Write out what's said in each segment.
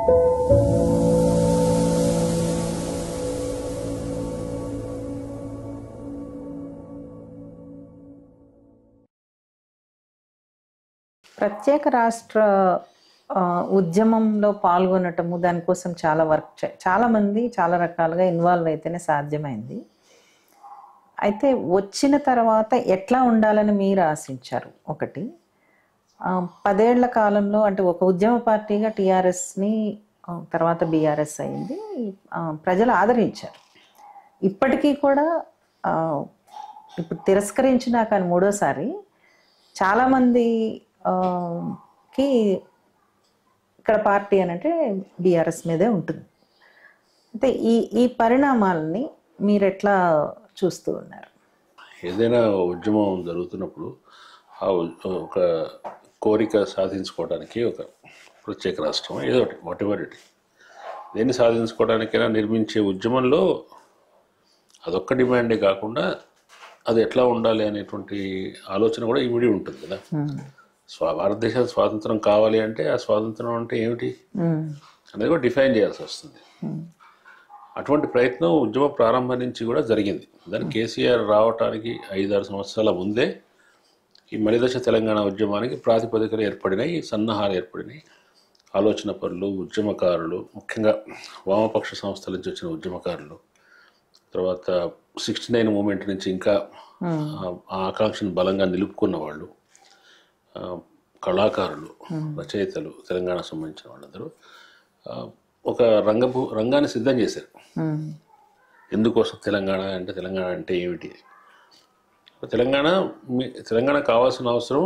ప్రత్యేక రాష్ట్ర ఉద్యమంలో పాల్గొనటము, దానికోసం చాలామంది చాలా రకాలుగా ఇన్వాల్వ్ అయితేనే సాధ్యమైంది. అయితే వచ్చిన తర్వాత ఎట్లా ఉండాలని మీరు ఆశించారు? ఒకటి, 10 ఏళ్ల కాలంలో అంటే ఒక ఉద్యమ పార్టీగా టీఆర్ఎస్ని తర్వాత బీఆర్ఎస్ అయింది, ప్రజలు ఆదరించారు. ఇప్పటికీ కూడా ఇప్పుడు తిరస్కరించినా కానీ మూడోసారి చాలామంది కి ఇక్కడ పార్టీ అని అంటే బీఆర్ఎస్ మీదే ఉంటుంది. అయితే ఈ పరిణామాలని మీరు ఎట్లా చూస్తూ ఉన్నారు? ఏదైనా ఉద్యమం జరుగుతున్నప్పుడు ఒక కోరిక సాధించుకోవడానికి ఒక ప్రత్యేక రాష్ట్రం ఏదో ఒకటి వాటెవర్ ఇట్, దేన్ని సాధించుకోవడానికైనా నిర్మించే ఉద్యమంలో అదొక్క డిమాండే కాకుండా అది ఎట్లా ఉండాలి అనేటువంటి ఆలోచన కూడా ఇమిడి ఉంటుంది కదా. భారతదేశం స్వాతంత్రం కావాలి అంటే ఆ స్వాతంత్రం అంటే ఏమిటి అనేది కూడా డిఫైన్ చేయాల్సి వస్తుంది. అటువంటి ప్రయత్నం ఉద్యమ ప్రారంభం నుంచి కూడా జరిగింది. దానికి కేసీఆర్ రావటానికి 5-6 సంవత్సరాల ముందే ఈ మలిదశ తెలంగాణ ఉద్యమానికి ప్రాతిపదికలు ఏర్పడినాయి, సన్నాహాలు ఏర్పడినాయి. ఆలోచన పరులు, ఉద్యమకారులు, ముఖ్యంగా వామపక్ష సంస్థల నుంచి వచ్చిన ఉద్యమకారులు, తర్వాత 69 మూమెంట్ నుంచి ఇంకా ఆ ఆకాంక్షను బలంగా నిలుపుకున్న వాళ్ళు, కళాకారులు, రచయితలు, తెలంగాణ సంబంధించిన వాళ్ళందరూ ఒక రంగాన్ని సిద్ధం చేశారు. ఎందుకోసం తెలంగాణ అంటే ఏమిటి? తెలంగాణ కావాల్సిన అవసరం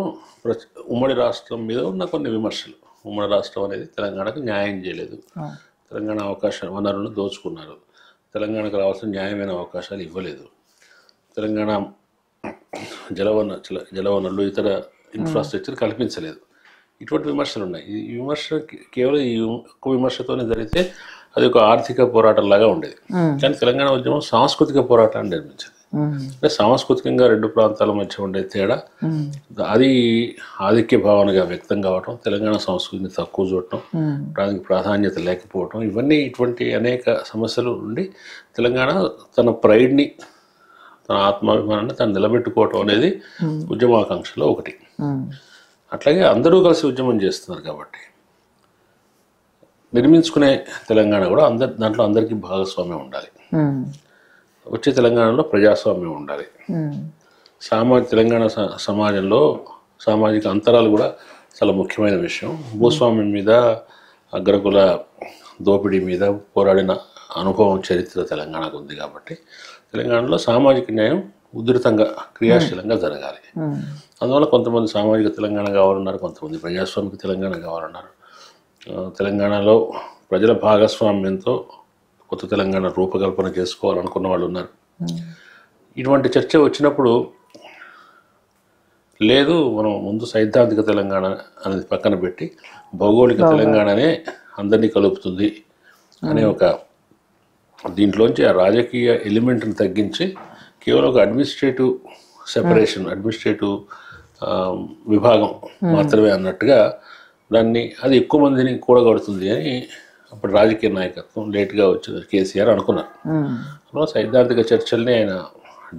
ఉమ్మడి రాష్ట్రం మీద ఉన్న కొన్ని విమర్శలు. ఉమ్మడి రాష్ట్రం అనేది తెలంగాణకు న్యాయం చేయలేదు, తెలంగాణ వనరులను దోచుకున్నారు, తెలంగాణకు రావాల్సిన న్యాయమైన అవకాశాలు ఇవ్వలేదు, తెలంగాణ జలవనరులు ఇతర ఇన్ఫ్రాస్ట్రక్చర్ కల్పించలేదు. ఇటువంటి విమర్శలు ఉన్నాయి. ఈ విమర్శ కేవలం ఈ ఒక్క విమర్శతోనే జరిగితే అది ఒక ఆర్థిక పోరాటంలాగా ఉండేది. కానీ తెలంగాణ ఉద్యమం సాంస్కృతిక పోరాటాన్ని నిర్మించింది. అంటే సాంస్కృతికంగా 2 ప్రాంతాల మధ్య ఉండే తేడా, అది ఆధిక్య భావనగా వ్యక్తం కావటం, తెలంగాణ సంస్కృతిని తక్కువ చూడటం, దానికి ప్రాధాన్యత లేకపోవటం, ఇటువంటి అనేక సమస్యలు ఉండి తెలంగాణ తన ప్రైడ్ని, తన ఆత్మాభిమానాన్ని తను నిలబెట్టుకోవటం అనేది ఉద్యమాకాంక్షలో ఒకటి. అట్లాగే అందరూ కలిసి ఉద్యమం చేస్తున్నారు కాబట్టి నిర్మించుకునే తెలంగాణ కూడా దాంట్లో అందరికీ భాగస్వామ్యం ఉండాలి. వచ్చే తెలంగాణలో ప్రజాస్వామ్యం ఉండాలి. తెలంగాణ సమాజంలో సామాజిక అంతరాలు కూడా చాలా ముఖ్యమైన విషయం. భూస్వామ్యం మీద, అగ్రకుల దోపిడీ మీద పోరాడిన అనుభవం, చరిత్ర తెలంగాణకు ఉంది కాబట్టి తెలంగాణలో సామాజిక న్యాయం ఉధృతంగా, క్రియాశీలంగా జరగాలి. అందువల్ల కొంతమంది సామాజిక తెలంగాణ కావాలన్నారు, కొంతమంది ప్రజాస్వామిక తెలంగాణ కావాలన్నారు. తెలంగాణలో ప్రజల భాగస్వామ్యంతో కొత్త తెలంగాణ రూపకల్పన చేసుకోవాలనుకున్న వాళ్ళు ఉన్నారు. ఇటువంటి చర్చ వచ్చినప్పుడు లేదు, మనం ముందు సైద్ధాంతిక తెలంగాణ అనేది పక్కన పెట్టి భౌగోళిక తెలంగాణనే అందరినీ కలుపుతుంది అనే ఒక దీంట్లోంచి ఆ రాజకీయ ఎలిమెంట్ని తగ్గించి కేవలం ఒక అడ్మినిస్ట్రేటివ్ సెపరేషన్, అడ్మినిస్ట్రేటివ్ విభాగం మాత్రమే అన్నట్టుగా అది ఎక్కువ మందిని కూడగడుతుంది అని అప్పుడు రాజకీయ నాయకత్వం లేట్గా వచ్చిన కేసీఆర్ అనుకున్నారు. సైద్ధాంతిక చర్చల్ని ఆయన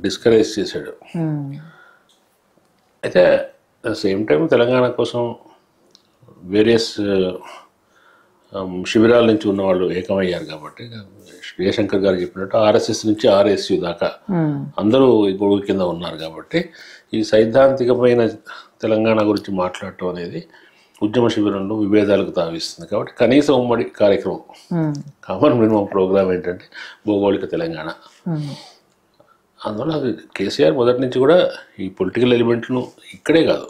డిస్కరేజ్ చేశాడు. అయితే సేమ్ టైం తెలంగాణ కోసం వేరియస్ శిబిరాల నుంచి ఉన్నవాళ్ళు ఏకమయ్యారు కాబట్టి జయశంకర్ గారు చెప్పినట్టు ఆర్ఎస్ఎస్ నుంచి ఆర్ఎస్యు దాకా అందరూ ఈ గొడుగు కింద ఉన్నారు కాబట్టి ఈ సైద్ధాంతికమైన తెలంగాణ గురించి మాట్లాడటం అనేది ఉద్యమ శిబిరంలో విభేదాలకు తావిస్తుంది. కాబట్టి కనీస ఉమ్మడి కార్యక్రమం, కామన్ మినిమం ప్రోగ్రామ్ ఏంటంటే భౌగోళిక తెలంగాణ. అందువల్ల అది కేసీఆర్ మొదటి నుంచి కూడా ఈ పొలిటికల్ ఎలిమెంట్ను ఇక్కడే కాదు,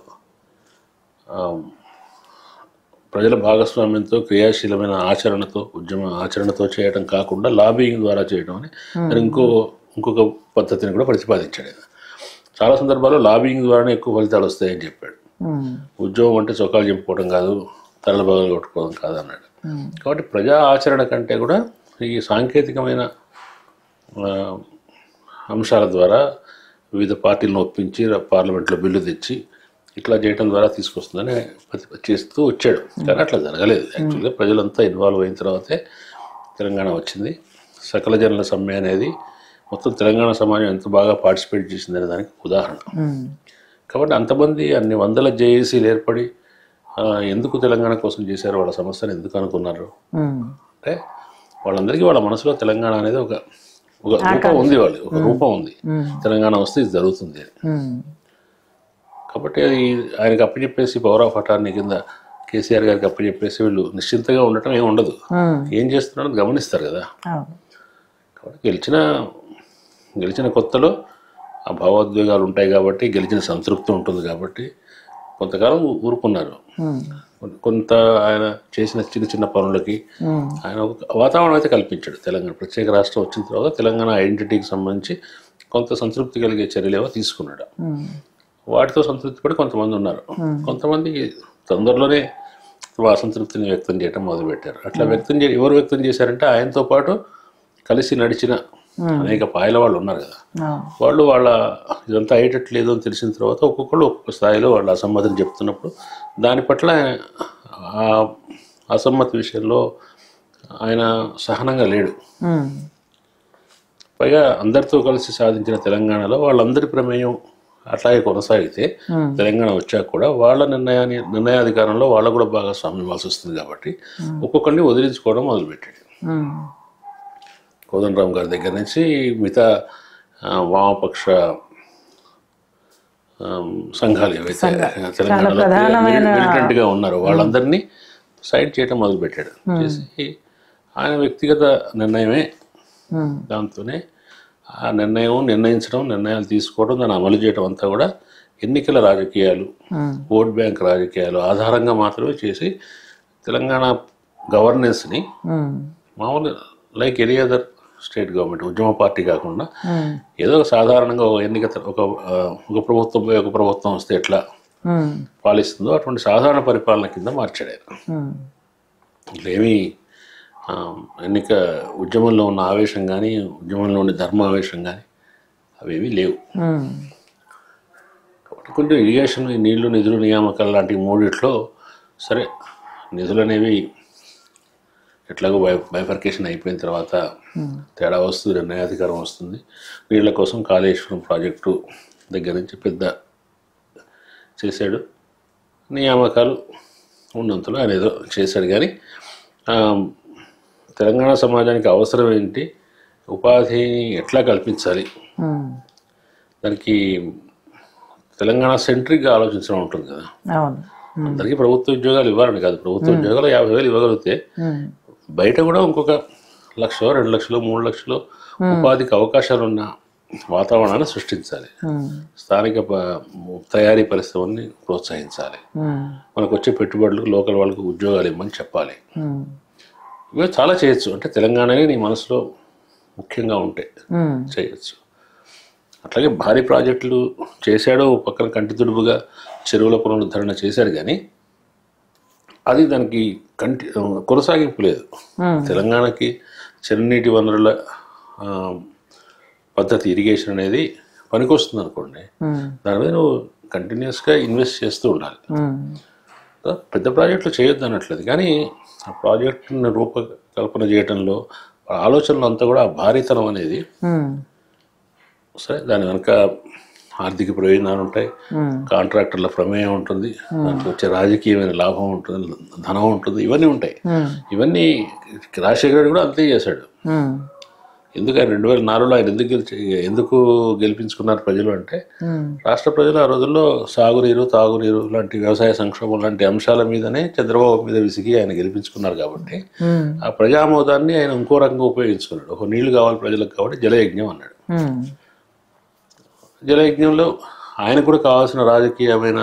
ప్రజల భాగస్వామ్యంతో, క్రియాశీలమైన ఆచరణతో, ఉద్యమ ఆచరణతో చేయడం కాకుండా లాబింగ్ ద్వారా చేయడం అని ఇంకొక పద్ధతిని కూడా ప్రతిపాదించాడు. చాలా సందర్భాల్లో లాబింగ్ ద్వారానే ఎక్కువ ఫలితాలు వస్తాయని చెప్పాడు. ఉద్యోగం అంటే చొక్కాలు చెప్పుకోవడం కాదు, తరల బగలు కొట్టుకోవడం కాదు అన్నాడు. కాబట్టి ప్రజా ఆచరణ కంటే కూడా ఈ సాంకేతికమైన అంశాల ద్వారా వివిధ పార్టీలను ఒప్పించి పార్లమెంట్లో బిల్లు తెచ్చి ఇట్లా చేయడం ద్వారా తీసుకొస్తుందని చేస్తూ వచ్చాడు. కానీ అట్లా జరగలేదు. యాక్చువల్గా ప్రజలంతా ఇన్వాల్వ్ అయిన తర్వాతే తెలంగాణ వచ్చింది. సకల జనుల సమ్మె అనేది మొత్తం తెలంగాణ సమాజం ఎంత బాగా పార్టిసిపేట్ చేసిందనే దానికి ఉదాహరణ. కాబట్టి అంతమంది అన్ని వందల జేఏసీలు ఏర్పడి ఎందుకు తెలంగాణ కోసం చేశారు, వాళ్ళ సమస్యను ఎందుకు అనుకున్నారు అంటే వాళ్ళందరికీ వాళ్ళ మనసులో తెలంగాణ అనేది ఒక రూపం ఉంది, ఒక రూపం ఉంది, తెలంగాణ వస్తే ఇది జరుగుతుంది అని. కాబట్టి అది ఆయనకు అప్పచెప్పేసి పవర్ ఆఫ్ అటార్నీ కింద కేసీఆర్ గారికి అప్పచెప్పేసి వీళ్ళు నిశ్చింతగా ఉండటం ఏమి ఉండదు. ఏం చేస్తున్నారో గమనిస్తారు కదా. కాబట్టి గెలిచిన కొత్తలో ఆ భావోద్వేగాలు ఉంటాయి కాబట్టి, గెలిచిన సంతృప్తి ఉంటుంది కాబట్టి కొంతకాలం ఊరుకున్నారు. కొంత ఆయన చేసిన చిన్న చిన్న పనులకి ఆయన ఒక వాతావరణం అయితే కల్పించాడు. తెలంగాణ ప్రత్యేక రాష్ట్రం వచ్చిన తర్వాత తెలంగాణ ఐడెంటిటీకి సంబంధించి కొంత సంతృప్తి కలిగే చర్యలేవో తీసుకున్నాడు. వాటితో సంతృప్తి పడి కొంతమంది ఉన్నారు. కొంతమంది తొందరలోనే అసంతృప్తిని వ్యక్తం చేయడం మొదలుపెట్టారు. అట్లా ఎవరు వ్యక్తం చేశారంటే ఆయనతో పాటు కలిసి నడిచిన అనేక పాయల వాళ్ళు ఉన్నారు కదా, వాళ్ళు వాళ్ళ ఇదంతా అయ్యేటట్లేదు అని తెలిసిన తర్వాత ఒక్కొక్కళ్ళు ఒక్కొక్క స్థాయిలో వాళ్ళ అసమ్మతిని చెప్తున్నప్పుడు దాని పట్ల ఆ అసమ్మతి విషయంలో ఆయన సహనంగా లేడు. పైగా అందరితో కలిసి సాధించిన తెలంగాణలో వాళ్ళందరి ప్రమేయం అట్లాగే కొనసాగితే తెలంగాణ వచ్చాక కూడా వాళ్ళ నిర్ణయాధికారంలో వాళ్ళకు కూడా భాగస్వామ్యం ఇవ్వాల్సి వస్తుంది. కాబట్టి ఒక్కొక్కరిని వదిలించుకోవడం మొదలుపెట్టాడు. కోదండరామ్ గారి దగ్గర నుంచి మిగతా వామపక్ష సంఘాలు ఏవైతే తెలంగాణలో మిలిటెంట్గా ఉన్నారో వాళ్ళందరినీ సైడ్ చేయడం మొదలుపెట్టాడు. చేసి ఆయన వ్యక్తిగత నిర్ణయమే, దాంతోనే ఆ నిర్ణయించడం, నిర్ణయాలు తీసుకోవడం, దాన్ని అమలు చేయడం అంతా కూడా ఎన్నికల రాజకీయాలు, ఓట్ బ్యాంక్ రాజకీయాలు ఆధారంగా మాత్రమే చేసి తెలంగాణ గవర్నెన్స్ని మామూలు like any other state government ఉద్యమ పార్టీ కాకుండా ఏదో సాధారణంగా ఒక ప్రభుత్వం వస్తే ఎట్లా పాలిస్తుందో అటువంటి సాధారణ పరిపాలన కింద మార్చాడు ఆయన. ఇట్లా ఏమీ ఎన్నిక ఉద్యమంలో ఉన్న ఆవేశం కానీ, ఉద్యమంలో ఉన్న ధర్మావేశం కానీ అవేమీ లేవు. కాబట్టి కొంచెం ఇరిగేషన్, నీళ్లు, నిధులు, నియామకాలు లాంటి మూడిట్లో సరే నిధులు అనేవి ఎట్లాగో బైఫర్కేషన్ అయిపోయిన తర్వాత తేడా వస్తుంది, నిర్ణయాధికారం వస్తుంది. నీళ్ల కోసం కాళేశ్వరం ప్రాజెక్టు దగ్గర నుంచి పెద్ద చేశాడు. నియామకాలు ఉన్నంతలో ఆయన ఏదో చేశాడు. కానీ తెలంగాణ సమాజానికి అవసరం ఏంటి, ఉపాధిని ఎట్లా కల్పించాలి, దానికి తెలంగాణ సెంట్రిక్గా ఆలోచించడం ఉంటుంది కదా. అందరికీ ప్రభుత్వ ఉద్యోగాలు ఇవ్వాలని కాదు, ప్రభుత్వ ఉద్యోగాలు 50,000 ఇవ్వగలిగితే బయట కూడా ఇంకొక 1,00,000, 2,00,000, 3,00,000 ఉపాధికి అవకాశాలు ఉన్న వాతావరణాన్ని సృష్టించాలి. స్థానిక తయారీ పరిశ్రమని ప్రోత్సహించాలి. మనకు వచ్చే పెట్టుబడులకు లోకల్ వాళ్ళకు ఉద్యోగాలు ఇవ్వమని చెప్పాలి. ఇవి చాలా చేయొచ్చు. అంటే తెలంగాణనే నీ మనసులో ముఖ్యంగా ఉంటే చేయొచ్చు. అట్లాగే భారీ ప్రాజెక్టులు చేశాడు, పక్కన కంటితుడుపుగా చెరువుల పునరుద్ధరణ చేశాడు. కానీ అది దానికి కొనసాగింపు లేదు. తెలంగాణకి చెరునీటి వనరుల పద్ధతి, ఇరిగేషన్ అనేది పనికొస్తుంది అనుకోండి, దాని మీద నువ్వు కంటిన్యూస్గా ఇన్వెస్ట్ చేస్తూ ఉండాలి. పెద్ద ప్రాజెక్టులు చేయొద్దు అనట్లేదు, కానీ ఆ ప్రాజెక్టుని రూపకల్పన చేయడంలో ఆలోచనలు అంతా కూడా ఆ భారీతనం అనేది సరే, దాని వెనక ఆర్థిక ప్రయోజనాలు ఉంటాయి, కాంట్రాక్టర్ల ప్రమేయం ఉంటుంది, దాంట్లో వచ్చే రాజకీయమైన లాభం ఉంటుంది, ధనం ఉంటుంది, ఇవన్నీ ఉంటాయి. ఇవన్నీ రాజశేఖర రెడ్డి కూడా అంతే చేశాడు. ఎందుకు ఆయన 2004లో ఆయన ఎందుకు గెలిపించుకున్నారు ప్రజలు అంటే, రాష్ట్ర ప్రజలు ఆ రోజుల్లో సాగునీరు, తాగునీరు లాంటి వ్యవసాయ సంక్షోభం లాంటి అంశాల మీదనే చంద్రబాబు మీద విసిగి ఆయన గెలిపించుకున్నారు. కాబట్టి ఆ ప్రజామోదాన్ని ఆయన ఇంకో రకంగా ఉపయోగించుకున్నాడు. ఒక నీళ్లు కావాలి ప్రజలకు కాబట్టి జలయజ్ఞం అన్నాడు. జలయజ్ఞంలో ఆయన కూడా కావాల్సిన రాజకీయమైన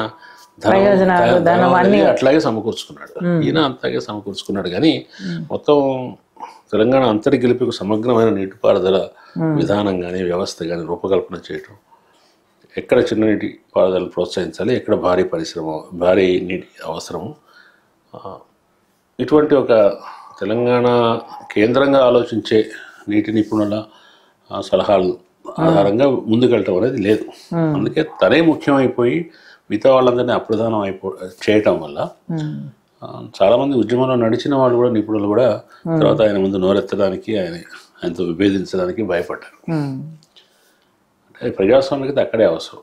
అట్లాగే సమకూర్చుకున్నాడు. ఈయన అంతాగే సమకూర్చుకున్నాడు. కానీ మొత్తం తెలంగాణ అంతటి గెలిపి సమగ్రమైన నీటిపారుదల విధానం కానీ, వ్యవస్థ కానీ రూపకల్పన చేయటం, ఎక్కడ చిన్న నీటి పారుదల ప్రోత్సహించాలి, ఎక్కడ భారీ నీటి అవసరము, ఇటువంటి ఒక తెలంగాణ కేంద్రంగా ఆలోచించే నీటి నిపుణుల సలహాలు ఆధారంగా ముందుకెళ్ళటం అనేది లేదు. అందుకే తనే ముఖ్యమైపోయి మిగతా వాళ్ళందరినీ అప్రధానం చేయటం వల్ల చాలామంది ఉద్యమంలో నడిచిన వాళ్ళు కూడా నిపుణులు కూడా తర్వాత ఆయన ముందు నోరెత్తడానికి ఆయనతో విభేదించడానికి భయపడ్డారు. అంటే ప్రజాస్వామ్యత అక్కడే అవసరం.